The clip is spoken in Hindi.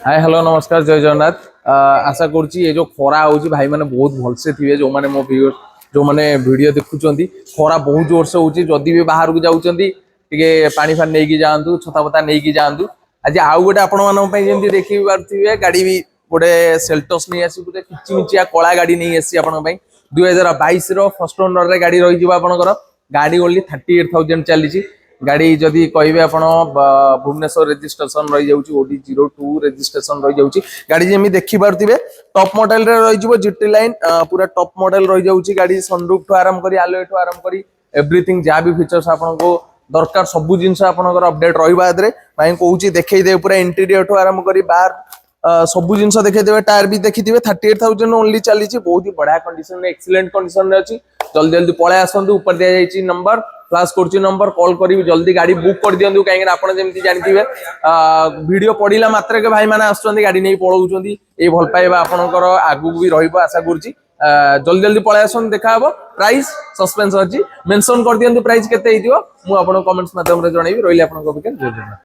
हाय हेलो नमस्कार जय जगन्नाथ। आशा करुच्ची ये जो खरा होची भाई मैंने बहुत भलसे थे जो मैंने मो वीडियो जो मैंने वीडियो देखुंट खरा बहुत जोर से होची जदि भी बाहर को जाऊँगी पानी फानी नहीं जातु छता पता नहीं जातु। आज आउ गोटे आपण देखी पारे गाड़ी भी गोटे सेल्टस नहीं आसी गोटे किचिमिचिया कला गाड़ी नहीं आसी आप 2022 फर्स्ट ओनर गाड़ी रही आपंकर गाड़ी ओनली 38,000 चली गाड़ी जदि कहे आप भुवनेश्वर रेजिस्ट्रेशन रही जाऊँगी OD02 रेजिस्ट्रेशन रही जाऊँगी गाड़ी जमी देखिपे टॉप मॉडल रे रही जीटी लाइन पूरा टॉप मॉडल रही जाऊँगी गाड़ी सनरूफ ठू आरंभ कर आलोय ठू आरंभ कर एवरीथिंग जहाँ भी फीचर्स आपको दरकार सबू जिनस आपंकर अपडेट रही भाई कौच देखदे पूरा इंटीरियर ठू आरंभ कर बाहर सबू जिन देखते टायर भी देखिए 38,000 ओनली चली बहुत ही बढ़िया कंडीशन एक्सीलेंट कंडीशन अच्छी जल्दी जल्दी पलि आसतु ऊपर दि जाइए नंबर फ्लाश कर नंबर कॉल करी जल्दी गाड़ी बुक कर दिंतु कहीं आपड़ी जानते वीडियो पढ़ला मात्र के भाई मैंने आस गाड़ी नहीं पलाऊँ ये भल पाइबा आपंकर आगू भी रहा करुच्ची जल्दी जल्दी पलि आस देखा प्राइस सस्पेंस अच्छी मेंशन कर दिंतु प्राइस केते मुझे कमेंट्स माध्यम जनइबी रही।